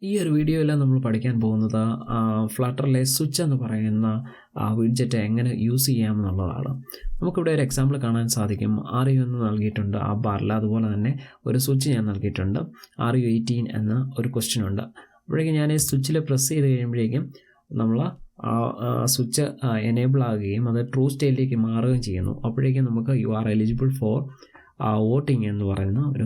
ഈ ഒരു വീഡിയോയിൽ നമ്മൾ പഠിക്കാൻ പോകുന്നത് ഫ്ലട്ടറിലെ സ്വിച്ച് എന്ന് പറയുന്ന വിഡ്ജറ്റ് എങ്ങനെ യൂസ് ചെയ്യാമെന്നുള്ളതാണ്. നമുക്കിവിടെ ഒരു എക്സാമ്പിൾ കാണാൻ സാധിക്കും. RU എന്ന് നൽകിയിട്ടുണ്ട് ആ ബാറിൽ. അതുപോലെ തന്നെ ഒരു സ്വിച്ച് ഞാൻ നൽകിയിട്ടുണ്ട്. RU 18 എന്ന ഒരു ക്വസ്റ്റ്യൻ ഉണ്ട്. അപ്പോഴേക്കും ഞാൻ ഈ സ്വിച്ചിൽ പ്രസ് ചെയ്ത് കഴിയുമ്പോഴേക്കും നമ്മൾ സ്വിച്ച് എനേബിൾ ആകുകയും അത് ട്രൂ സ്റ്റേറ്റിലേക്ക് മാറുകയും ചെയ്യുന്നു. അപ്പോഴേക്കും നമുക്ക് you are eligible for voting എന്ന് പറയുന്ന ഒരു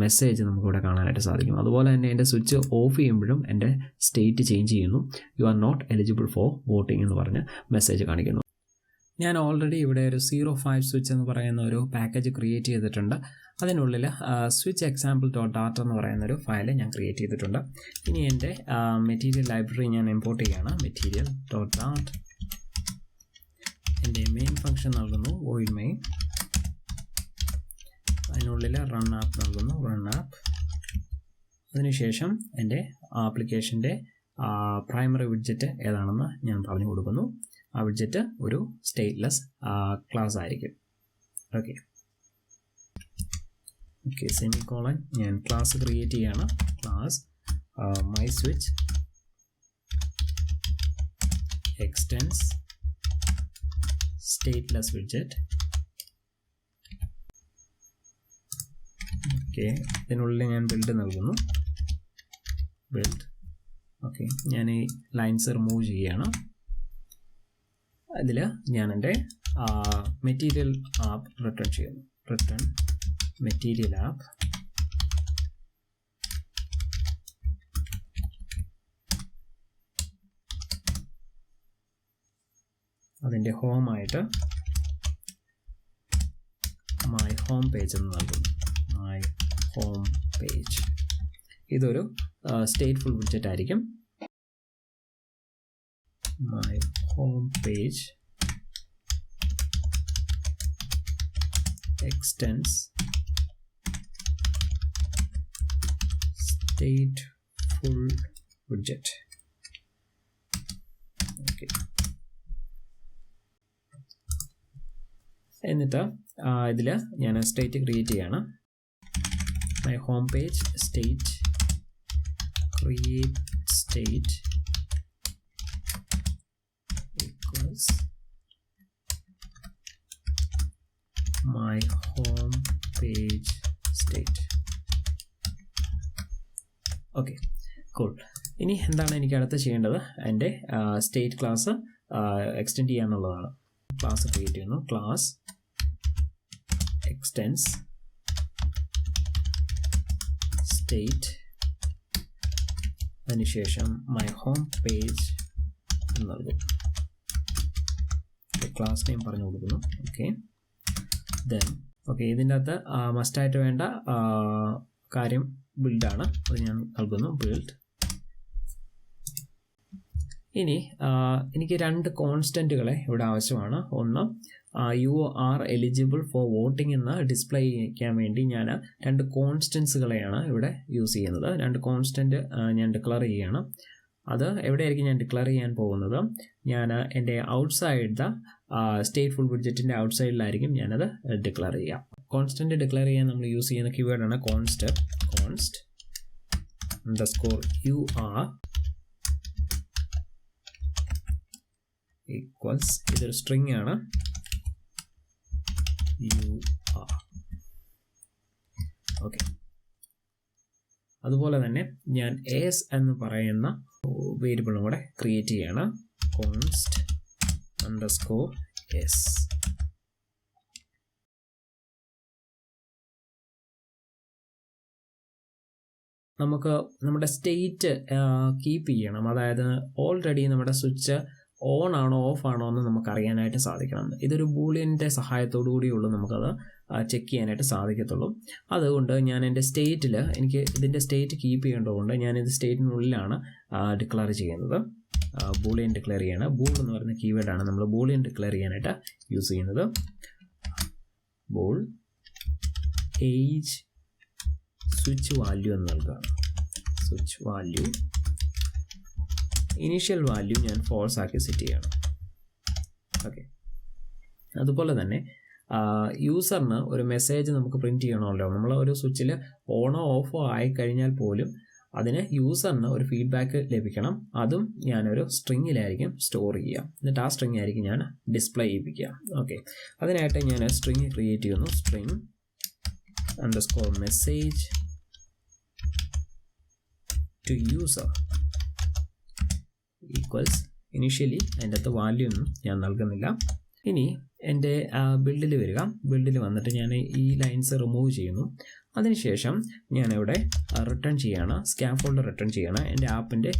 മെസ്സേജ് നമുക്കിവിടെ കാണാനായിട്ട് സാധിക്കും. അതുപോലെ തന്നെ എൻ്റെ സ്വിച്ച് ഓഫ് ചെയ്യുമ്പോഴും എൻ്റെ സ്റ്റേറ്റ് ചേഞ്ച് ചെയ്യുന്നു. You are not eligible for voting എന്ന് പറഞ്ഞ് മെസ്സേജ് കാണിക്കുന്നു. ഞാൻ ഓൾറെഡി ഇവിടെ ഒരു 05 സ്വിച്ച് എന്ന് പറയുന്ന ഒരു പാക്കേജ് ക്രിയേറ്റ് ചെയ്തിട്ടുണ്ട്. അതിനുള്ളിൽ സ്വിച്ച് എക്സാമ്പിൾ .dart എന്ന് പറയുന്നൊരു ഫയൽ ഞാൻ ക്രിയേറ്റ് ചെയ്തിട്ടുണ്ട്. ഇനി എൻ്റെ മെറ്റീരിയൽ ലൈബ്രറി ഞാൻ ഇമ്പോർട്ട് ചെയ്യുകയാണ്. മെറ്റീരിയൽ .dart എൻ്റെ മെയിൻ ഫംഗ്ഷൻ നൽകുന്നു, void main. അതിനുള്ളിൽ റൺ ആപ്പ് നൽകുന്നു, റൺ ആപ്പ്. അതിനുശേഷം എൻ്റെ ആപ്ലിക്കേഷൻ്റെ പ്രൈമറി വിഡ്ജറ്റ് ഏതാണെന്ന് ഞാൻ പറഞ്ഞു കൊടുക്കുന്നു. ആ വിഡ്ജറ്റ് ഒരു സ്റ്റേറ്റ്ലെസ് ക്ലാസ് ആയിരിക്കും. ഓക്കെ, സെമിക്കോളൻ ഞാൻ ക്ലാസ് ക്രിയേറ്റ് ചെയ്യുകയാണ്. Class my switch extends stateless widget. Okay, ഇതിനുള്ളിൽ ഞാൻ ബിൽഡ് നൽകുന്നു, ബിൽഡ്. ഓക്കെ, ഞാൻ ഈ ലൈൻസ് റിമൂവ് ചെയ്യുകയാണ്. അതിൽ ഞാൻ എൻ്റെ മെറ്റീരിയൽ ആപ്പ് റിട്ടേൺ ചെയ്യുന്നു. Return material app. അതിൻ്റെ ഹോമായിട്ട് മൈ ഹോം പേജ് എന്ന് നൽകുന്നു. മൈ ഹോം പേജ് ഇതൊരു സ്റ്റേറ്റ്ഫുൾ വിഡ്ജറ്റ് ആയിരിക്കും. My home page extends stateful widget. Okay. എന്നിട്ട് ഇതിൽ ഞാൻ സ്റ്റേറ്റ് ക്രിയേറ്റ് ചെയ്യാണ്. My home page state create state equals my home page state. Okay, cool. ഇനി എന്താണ് എനിക്ക് അടുത്ത് ചെയ്യേണ്ടത്? എൻ്റെ സ്റ്റേറ്റ് ക്ലാസ് എക്സ്റ്റെൻഡ് ചെയ്യാന്നുള്ളതാണ്. ക്ലാസ് ക്രിയേറ്റ് ചെയ്യുന്നു. Class extends state. അതിനുശേഷം മൈ ഹോം പേജ് നൽകും. ക്ലാസ് നെയിം പറഞ്ഞു കൊടുക്കുന്നു. ഓക്കെ, ഇതിൻ്റെ അകത്ത് മസ്റ്റായിട്ട് വേണ്ട കാര്യം ബിൽഡാണ്. അത് ഞാൻ നൽകുന്നു, ബിൽഡ്. ഇനി എനിക്ക് രണ്ട് കോൺസ്റ്റൻറ്റുകളെ ഇവിടെ ആവശ്യമാണ്. ഒന്ന് you are eligible for voting എന്ന് ഡിസ്പ്ലേ ചെയ്യാൻ വേണ്ടി ഞാൻ രണ്ട് കോൺസ്റ്റൻസുകളെയാണ് ഇവിടെ യൂസ് ചെയ്യുന്നത്. രണ്ട് കോൺസ്റ്റൻറ്റ് ഞാൻ ഡിക്ലെയർ ചെയ്യുകയാണ്. അത് എവിടെയായിരിക്കും ഞാൻ ഡിക്ലെയർ ചെയ്യാൻ പോകുന്നത്? ഞാൻ എൻ്റെ ഔട്ട്സൈഡ് ദ സ്റ്റേറ്റ്ഫുൾ വിഡ്ജറ്റിൻ്റെ ഔട്ട്സൈഡിലായിരിക്കും ഞാനത് ഡിക്ലെയർ ചെയ്യുക. കോൺസ്റ്റൻറ്റ് ഡിക്ലെയർ ചെയ്യാൻ നമ്മൾ യൂസ് ചെയ്യുന്ന കീവേഡാണ് കോൺസ്റ്റ് അണ്ടർസ്കോർ UR ഈക്വൽസ്. ഇതൊരു സ്ട്രിങ് ആണ്, UR. ഓക്കെ, അതുപോലെ തന്നെ ഞാൻ AS എന്ന് പറയുന്ന വേരിയബിളും കൂടെ ക്രിയേറ്റ് ചെയ്യാണ്. Const underscore S. നമുക്ക് നമ്മുടെ സ്റ്റേറ്റ് കീപ്പ് ചെയ്യണം. അതായത് ഓൾറെഡി നമ്മുടെ സ്വിച്ച് ഓൺ ആണോ ഓഫ് ആണോ എന്ന് നമുക്ക് അറിയാനായിട്ട് സാധിക്കണം. ഇതൊരു ബൂളിയൻ്റെ സഹായത്തോടു കൂടിയുള്ളൂ നമുക്കത് ചെക്ക് ചെയ്യാനായിട്ട് സാധിക്കത്തുള്ളൂ. അതുകൊണ്ട് ഞാൻ എൻ്റെ സ്റ്റേറ്റിൽ എനിക്ക് ഇതിൻ്റെ സ്റ്റേറ്റ് കീപ്പ് ചെയ്യേണ്ടതുകൊണ്ട് ഞാനിത് സ്റ്റേറ്റിനുള്ളിലാണ് ഡിക്ലെയർ ചെയ്യുന്നത്. ബൂളിയൻ ഡിക്ലെയർ ചെയ്യണം. ബൂൾ എന്ന് പറയുന്ന കീവേഡാണ് നമ്മൾ ബൂളിയൻ ഡിക്ലെയർ ചെയ്യാനായിട്ട് യൂസ് ചെയ്യുന്നത്. ബൂൾ ഏജ് സ്വിച്ച് വാല്യൂ എന്ന് നൽകുകയാണ്. സ്വിച്ച് വാല്യൂ ഇനീഷ്യൽ വാല്യൂ ഞാൻ ഫോൾസ് ആക്കി സെറ്റ് ചെയ്യണം. ഓക്കെ, അതുപോലെ തന്നെ യൂസറിന് ഒരു മെസ്സേജ് നമുക്ക് പ്രിൻറ്റ് ചെയ്യണമല്ലോ. നമ്മൾ ഒരു സ്വിച്ചിൽ ഓണോ ഓഫോ ആയിക്കഴിഞ്ഞാൽ പോലും അതിന് യൂസറിന് ഒരു ഫീഡ്ബാക്ക് ലഭിക്കണം. അതും ഞാനൊരു സ്ട്രിങ്ങിലായിരിക്കും സ്റ്റോർ ചെയ്യുക. എന്നിട്ട് ആ സ്ട്രിങ് ആയിരിക്കും ഞാൻ ഡിസ്പ്ലേ ചെയ്യിപ്പിക്കുക. ഓക്കെ, അതിനായിട്ട് ഞാൻ സ്ട്രിങ് ക്രിയേറ്റ് ചെയ്യുന്നു. String underscore message to user equals initially അതിൻ്റെ അകത്ത് വാല്യൂ ഒന്നും ഞാൻ നൽകുന്നില്ല. ഇനി എൻ്റെ ബിൽഡിൽ വരിക. ബിൽഡിൽ വന്നിട്ട് ഞാൻ ഈ ലൈൻസ് റിമൂവ് ചെയ്യുന്നു. അതിനുശേഷം ഞാനിവിടെ റിട്ടേൺ ചെയ്യാണ്, സ്കാഫോൾഡ് റിട്ടേൺ ചെയ്യണം. എൻ്റെ ആപ്പിൻ്റെ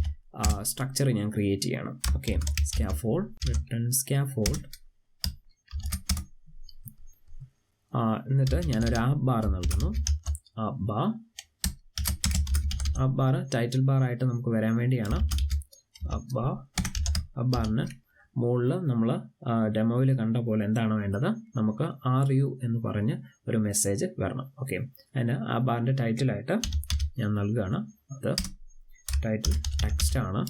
സ്ട്രക്ചർ ഞാൻ ക്രിയേറ്റ് ചെയ്യണം. Okay, scaffold return scaffold. എന്നിട്ട് ഞാനൊരു ആപ്പ് ബാർ നൽകുന്നു. ആപ്പ് ബാർ ടൈറ്റിൽ ബാർ ആയിട്ട് നമുക്ക് വരാൻ വേണ്ടിയാണ്. ആപ്പ് ബാറിന് മുകളിൽ നമ്മൾ ഡെമോയിൽ കണ്ട പോലെ എന്താണ് വേണ്ടത്, നമുക്ക് RU എന്ന് പറഞ്ഞ് ഒരു മെസ്സേജ് വരണം. ഓക്കെ, അതിന് ആ ബാറിൻ്റെ ടൈറ്റിലായിട്ട് ഞാൻ നൽകുകയാണ്. അത് ടൈറ്റിൽ ടെക്സ്റ്റ് ആണ്.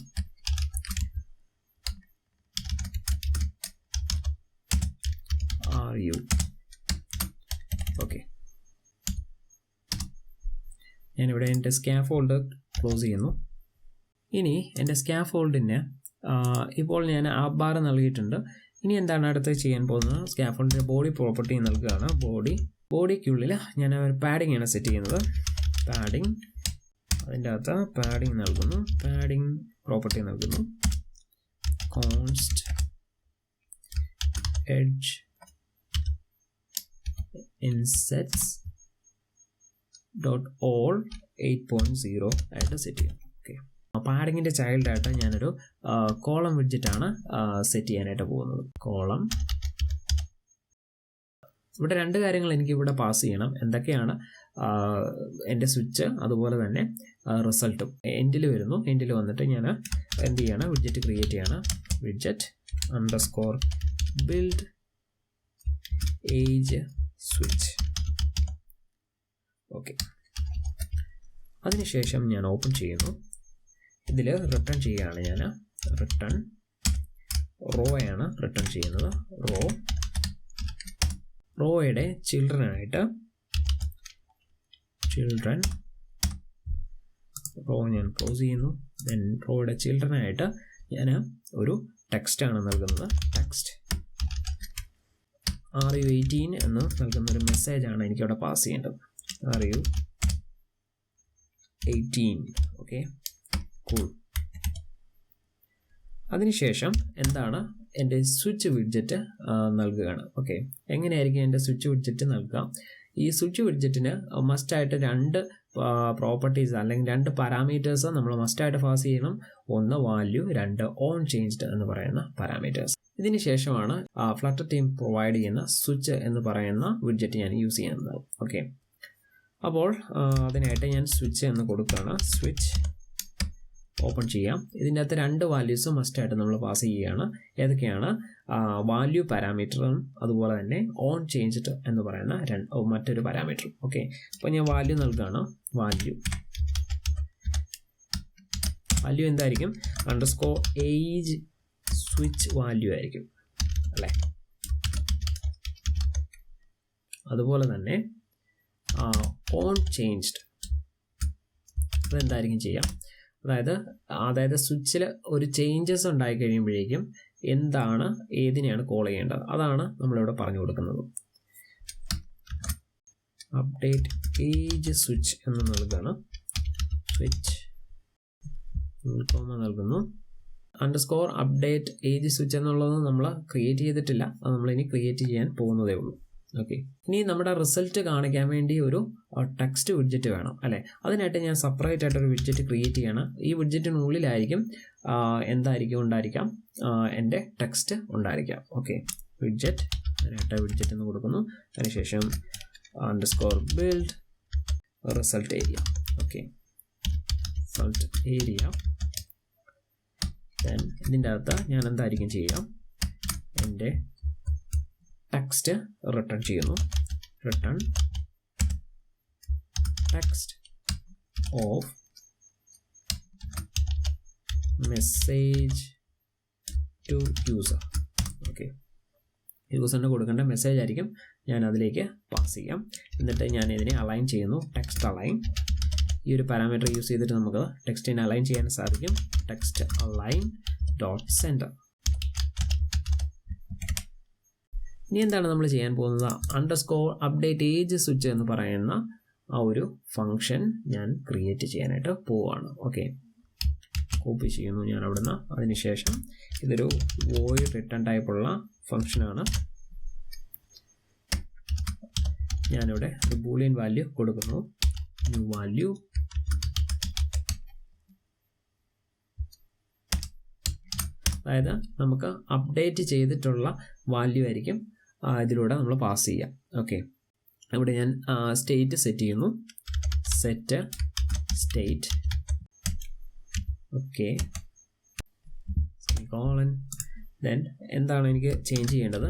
RU. ഓക്കെ, ഞാനിവിടെ എൻ്റെ സ്കാഫോൾഡ് ക്ലോസ് ചെയ്യുന്നു. ഇനി എൻ്റെ സ്കാഫോൾഡിന് ഇപ്പോൾ ഞാൻ ആപ്പ് ബാർ നൽകിയിട്ടുണ്ട്. ഇനി എന്താണ് അടുത്ത് ചെയ്യാൻ പോകുന്നത്, സ്കാഫോൾഡിൻ്റെ ബോഡി പ്രോപ്പർട്ടി നൽകുകയാണ്. ബോഡിക്കുള്ളിൽ ഞാൻ ഒരു പാഡിംഗ് ആണ് സെറ്റ് ചെയ്യുന്നത്. പാഡിംഗ്, അതിൻ്റെ അകത്ത് പാഡിംഗ് നൽകുന്നു. പാഡിംഗ് പ്രോപ്പർട്ടി നൽകുന്നു. Const edge insets dot all 8.0 ആയിട്ട് സെറ്റ് ചെയ്യും. ഓക്കെ, പാഡിങ്ങിൻ്റെ ചൈൽഡായിട്ട് ഞാനൊരു കോളം വിഡ്ജറ്റാണ് സെറ്റ് ചെയ്യാനായിട്ട് പോകുന്നത്. കോളം. ഇവിടെ രണ്ട് കാര്യങ്ങൾ എനിക്ക് ഇവിടെ പാസ് ചെയ്യണം. എന്തൊക്കെയാണ്, എൻ്റെ സ്വിച്ച് അതുപോലെ തന്നെ റിസൾട്ടും എൻഡിൽ വരുന്നു. എൻഡിൽ വന്നിട്ട് ഞാൻ എന്ത് ചെയ്യാണ്, വിഡ്ജറ്റ് ക്രിയേറ്റ് ചെയ്യാണ്. Widget underscore build age switch. Okay, അതിനുശേഷം ഞാൻ ഓപ്പൺ ചെയ്യുന്നു. ഇതിൽ റിട്ടേൺ ചെയ്യുകയാണ് ഞാൻ. റിട്ടേൺ റോയാണ് റിട്ടേൺ ചെയ്യുന്നത്. റോയുടെ ചിൽഡ്രനായിട്ട് റോ ഞാൻ ക്ലോസ് ചെയ്യുന്നു. ദെൻ റോയുടെ ചിൽഡ്രനായിട്ട് ഞാൻ ഒരു ടെക്സ്റ്റാണ് നൽകുന്നത്. ടെക്സ്റ്റ് RU18 എന്ന് നൽകുന്നൊരു മെസ്സേജാണ് എനിക്കവിടെ പാസ് ചെയ്യേണ്ടത്. RU18. Okay, cool. അതിനുശേഷം എന്താണ്, എൻ്റെ സ്വിച്ച് വിഡ്ജറ്റ് നൽകുകയാണ്. ഓക്കെ, എങ്ങനെയായിരിക്കും എൻ്റെ സ്വിച്ച് വിഡ്ജറ്റ് നൽകുക? ഈ സ്വിച്ച് വിഡ്ജറ്റിന് മസ്റ്റായിട്ട് രണ്ട് പ്രോപ്പർട്ടീസ് അല്ലെങ്കിൽ രണ്ട് പാരാമീറ്റേഴ്സ് നമ്മൾ മസ്റ്റായിട്ട് പാസ് ചെയ്യണം. ഒന്ന് വാല്യൂ, രണ്ട് ഓൺ ചേഞ്ച്ഡ് എന്ന് പറയുന്ന പാരാമീറ്റേഴ്സ്. ഇതിന് ശേഷമാണ് ഫ്ലട്ടർ ടീം പ്രൊവൈഡ് ചെയ്യുന്ന സ്വിച്ച് എന്ന് പറയുന്ന വിഡ്ജറ്റ് ഞാൻ യൂസ് ചെയ്യുന്നത്. ഓക്കെ, അപ്പോൾ അതിനായിട്ട് ഞാൻ സ്വിച്ച് എന്ന് കൊടുക്കുകയാണ്. സ്വിച്ച് ഓപ്പൺ ചെയ്യാം. ഇതിൻ്റെ അകത്ത് രണ്ട് വാല്യൂസ് മസ്റ്റായിട്ട് നമ്മൾ പാസ് ചെയ്യുകയാണ്. ഏതൊക്കെയാണ്, വാല്യൂ പാരാമീറ്ററും അതുപോലെ തന്നെ ഓൺ ചേഞ്ച്ഡ് എന്ന് പറയുന്ന മറ്റൊരു പാരാമീറ്ററും. ഓക്കെ, അപ്പോൾ ഞാൻ വാല്യൂ നൽകുകയാണ്. വാല്യൂ എന്തായിരിക്കും, അണ്ടർസ്കോർ ഏജ് സ്വിച്ച് വാല്യൂ ആയിരിക്കും അല്ലേ. അതുപോലെ തന്നെ ഓൺ ചേഞ്ച്ഡ് അതെന്തായിരിക്കും ചെയ്യാം, അതായത് സ്വിച്ചിൽ ഒരു ചേഞ്ചസ് ഉണ്ടായി കഴിയുമ്പോഴേക്കും എന്താണ്, ഏതിനെയാണ് കോൾ ചെയ്യേണ്ടത്, അതാണ് നമ്മളിവിടെ പറഞ്ഞു കൊടുക്കുന്നത്. അപ്ഡേറ്റ് ഏജ് സ്വിച്ച് എന്ന് നൽകുകയാണ്. സ്വിച്ച് നൽകുന്നു. അണ്ടർസ്കോർ അപ്ഡേറ്റ് ഏജ് സ്വിച്ച് എന്നുള്ളത് നമ്മൾ ക്രിയേറ്റ് ചെയ്തിട്ടില്ല. അത് നമ്മളിനി ക്രിയേറ്റ് ചെയ്യാൻ പോകുന്നതേ ഉള്ളൂ. ഓക്കെ, ഇനി നമ്മുടെ റിസൾട്ട് കാണിക്കാൻ വേണ്ടി ഒരു ടെക്സ്റ്റ് വിഡ്ജറ്റ് വേണം അല്ലേ. അതിനായിട്ട് ഞാൻ സെപ്പറേറ്റ് ആയിട്ടൊരു വിഡ്ജറ്റ് ക്രിയേറ്റ് ചെയ്യണം. ഈ വിഡ്ജറ്റിനുള്ളിലായിരിക്കും എന്തായിരിക്കും ഉണ്ടായിരിക്കാം, എൻ്റെ ടെക്സ്റ്റ് ഉണ്ടായിരിക്കാം. ഓക്കെ, വിഡ്ജറ്റ്, അതിനായിട്ട് വിഡ്ജറ്റ് എന്ന് കൊടുക്കുന്നു. അതിനുശേഷം underscore build result area. Okay, result area. Then ഇതിൻ്റെ അകത്ത് ഞാൻ എന്തായിരിക്കും ചെയ്യാം, എൻ്റെ ടെക്സ്റ്റ് റിട്ടേൺ ചെയ്യുന്നു. Return text of message to user. Okay, യൂസറിന് കൊടുക്കേണ്ട മെസ്സേജ് ആയിരിക്കും ഞാൻ അതിലേക്ക് പാസ് ചെയ്യാം. എന്നിട്ട് ഞാൻ ഇതിനെ അലൈൻ ചെയ്യുന്നു. Text align. ഈ ഒരു പാരാമീറ്റർ യൂസ് ചെയ്തിട്ട് നമുക്ക് ടെക്സ്റ്റിനെ അലൈൻ ചെയ്യാൻ സാധിക്കും. Text align dot centre. ഇനി എന്താണ് നമ്മൾ ചെയ്യാൻ പോകുന്നത്? അണ്ടർസ്കോർ അപ്ഡേറ്റ് ഏജ് സ്വിച്ച് എന്ന് പറയുന്ന ആ ഒരു ഫംഗ്ഷൻ ഞാൻ ക്രിയേറ്റ് ചെയ്യാനായിട്ട് പോവുകയാണ്. ഓക്കെ, കോപ്പി ചെയ്യുന്നു ഞാൻ അവിടുന്ന്. അതിനുശേഷം ഇതൊരു വോയിഡ് റിട്ടേൺ ടൈപ്പുള്ള ഫംഗ്ഷനാണ്. ഞാനിവിടെ ഒരു ബൂളിയൻ വാല്യൂ കൊടുക്കുന്നു. ന്യൂ വാല്യൂ അതായത് നമുക്ക് അപ്ഡേറ്റ് ചെയ്തിട്ടുള്ള വാല്യൂ ആയിരിക്കും ഇതിലൂടെ നമ്മൾ പാസ് ചെയ്യാം. ഓക്കെ, ഇവിടെ ഞാൻ സ്റ്റേറ്റ് സെറ്റ് ചെയ്യുന്നു. Set state. Okay, colon. Then എന്താണ് എനിക്ക് ചേഞ്ച് ചെയ്യേണ്ടത്?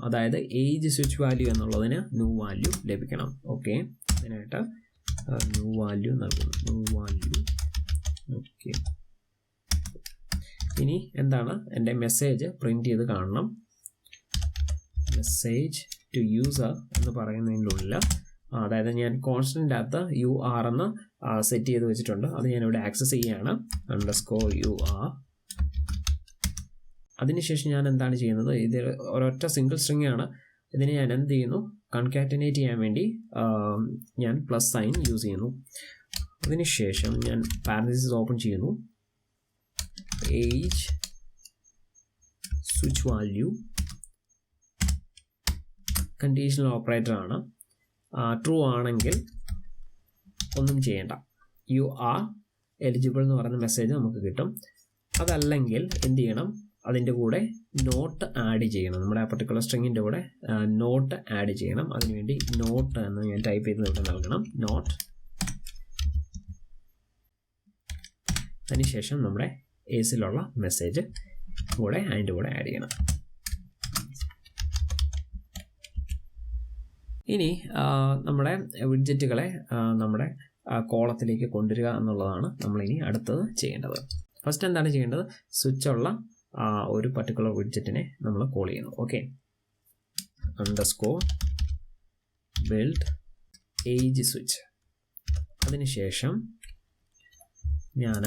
അതായത് ഏജ് സ്വിച്ച് വാല്യൂ എന്നുള്ളതിന് ന്യൂ വാല്യൂ ലഭിക്കണം. ഓക്കെ, അതിനായിട്ട് ന്യൂ വാല്യൂ നൽകുന്നു. New value. ഓക്കെ, ഇനി എന്താണ് എൻ്റെ മെസ്സേജ് പ്രിൻറ്റ് ചെയ്ത് കാണണം. മെസ്സേജ് ടു യൂസർ എന്ന് പറയുന്നതിനുള്ളിൽ അതായത് ഞാൻ കോൺസ്റ്റൻ്റ് അകത്ത് UR എന്ന് സെറ്റ് ചെയ്ത് വെച്ചിട്ടുണ്ട്. അത് ഞാനിവിടെ ആക്സസ് ചെയ്യുകയാണ്. Underscore UR. അതിനുശേഷം ഞാൻ എന്താണ് ചെയ്യുന്നത്? ഇത് ഒരൊറ്റ സിംഗിൾ സ്ട്രിങ് ആണ്. ഇതിനെ ഞാൻ എന്ത് ചെയ്യുന്നു? കൺകാറ്റനേറ്റ് ചെയ്യാൻ വേണ്ടി ഞാൻ പ്ലസ് സൈൻ യൂസ് ചെയ്യുന്നു. അതിനുശേഷം ഞാൻ പാരന്തസിസ് ഓപ്പൺ ചെയ്യുന്നു. Age switch value conditional operator ആണ്. ട്രൂ ആണെങ്കിൽ ഒന്നും ചെയ്യേണ്ട. UR എലിജിബിൾ എന്ന് പറയുന്ന മെസ്സേജ് നമുക്ക് കിട്ടും. അതല്ലെങ്കിൽ എന്ത് ചെയ്യണം? അതിൻ്റെ കൂടെ നോട്ട് ആഡ് ചെയ്യണം. നമ്മുടെ ആ പർട്ടിക്കുലർ സ്ട്രിങ്ങിൻ്റെ കൂടെ നോട്ട് ആഡ് ചെയ്യണം. അതിനുവേണ്ടി നോട്ട് എന്ന് ഞാൻ ടൈപ്പ് ചെയ്ത് ഇവിടെ നൽകണം. നോട്ട്. അതിനുശേഷം നമ്മുടെ ഏസിലുള്ള മെസ്സേജ് കൂടെ അതിൻ്റെ കൂടെ ആഡ് ചെയ്യണം. ഇനി നമ്മുടെ വിഡ്ജറ്റുകളെ നമ്മുടെ കോളത്തിലേക്ക് കൊണ്ടുവരിക എന്നുള്ളതാണ് നമ്മളിനി അടുത്തത് ചെയ്യേണ്ടത്. ഫസ്റ്റ് എന്താണ് ചെയ്യേണ്ടത്? സ്വിച്ചുള്ള ഒരു പർട്ടിക്കുലർ വിഡ്ജറ്റിനെ നമ്മൾ കോൾ ചെയ്യുന്നു. Okay, underscore build age switch. അതിനുശേഷം ഞാൻ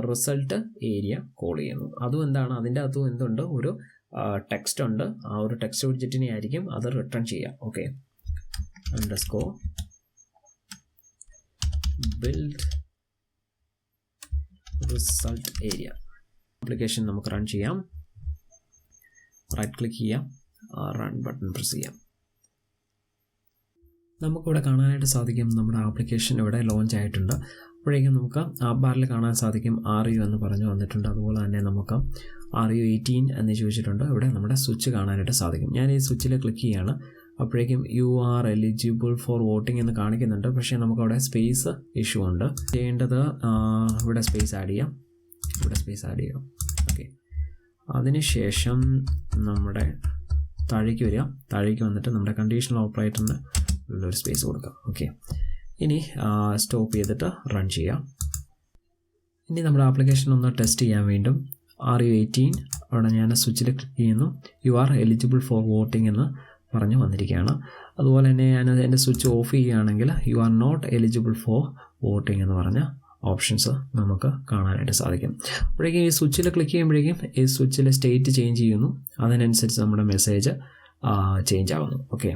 റിസൾട്ട് ഏരിയ കോൾ ചെയ്യുന്നു. അതും എന്താണ്? അതിൻ്റെ അകത്തും എന്തുണ്ട്? ഒരു ടെക്സ്റ്റ് ഉണ്ട്. ആ ഒരു ടെക്സ്റ്റ് വിഡ്ജറ്റിനെ ആയിരിക്കും അത് റിട്ടേൺ ചെയ്യുക. Okay, underscore build result area. Application നമുക്ക് റൺ ചെയ്യാം. റൈറ്റ് ക്ലിക്ക് ചെയ്യാം, റൺ ബട്ടൺ പ്രസ് ചെയ്യാം. നമുക്കിവിടെ കാണാനായിട്ട് സാധിക്കും നമ്മുടെ ആപ്ലിക്കേഷൻ ഇവിടെ ലോഞ്ച് ആയിട്ടുണ്ട്. അപ്പോഴേക്കും നമുക്ക് ആപ്പ് ബാറിൽ കാണാൻ സാധിക്കും RU എന്ന് പറഞ്ഞു വന്നിട്ടുണ്ട്. അതുപോലെ തന്നെ നമുക്ക് RU18 എന്ന് ചോദിച്ചിട്ടുണ്ട്. ഇവിടെ നമ്മുടെ സ്വിച്ച് കാണാനായിട്ട് സാധിക്കും. ഞാൻ ഈ സ്വിച്ചിൽ ക്ലിക്ക് ചെയ്യുകയാണ്. അപ്പോഴേക്കും UR എലിജിബിൾ ഫോർ വോട്ടിംഗ് എന്ന് കാണിക്കുന്നുണ്ട്. പക്ഷേ നമുക്കവിടെ സ്പേസ് ഇഷ്യൂ ഉണ്ട്. ചെയ്യേണ്ടത് ഇവിടെ സ്പേസ് ആഡ് ചെയ്യാം. ഓക്കെ, അതിനുശേഷം നമ്മുടെ താഴേക്ക് വരിക. താഴേക്ക് വന്നിട്ട് നമ്മുടെ കണ്ടീഷണൽ ഓപ്പറേറ്ററിന് ഉള്ളൊരു സ്പേസ് കൊടുക്കാം. ഓക്കെ, ഇനി സ്റ്റോപ്പ് ചെയ്തിട്ട് റൺ ചെയ്യാം. ഇനി നമ്മുടെ ആപ്ലിക്കേഷൻ ഒന്ന് ടെസ്റ്റ് ചെയ്യാൻ വീണ്ടും RU18 അവിടെ ഞാൻ സ്വിച്ചിൽ ക്ലിക്ക് ചെയ്യുന്നു. UR എലിജിബിൾ ഫോർ വോട്ടിംഗ് എന്ന് പറഞ്ഞു വന്നിരിക്കുകയാണ്. അതുപോലെ തന്നെ ഞാൻ എൻ്റെ സ്വിച്ച് ഓഫ് ചെയ്യുകയാണെങ്കിൽ UR not eligible for voting എന്ന് പറഞ്ഞ ഓപ്ഷൻസ് നമുക്ക് കാണാനായിട്ട് സാധിക്കും. അപ്പോഴേക്കും ഈ സ്വിച്ചിൽ ക്ലിക്ക് ചെയ്യുമ്പോഴേക്കും ഈ സ്വിച്ചിൽ സ്റ്റേറ്റ് ചേഞ്ച് ചെയ്യുന്നു. അതിനനുസരിച്ച് നമ്മുടെ മെസ്സേജ് ചേഞ്ച് ആകുന്നു. ഓക്കെ,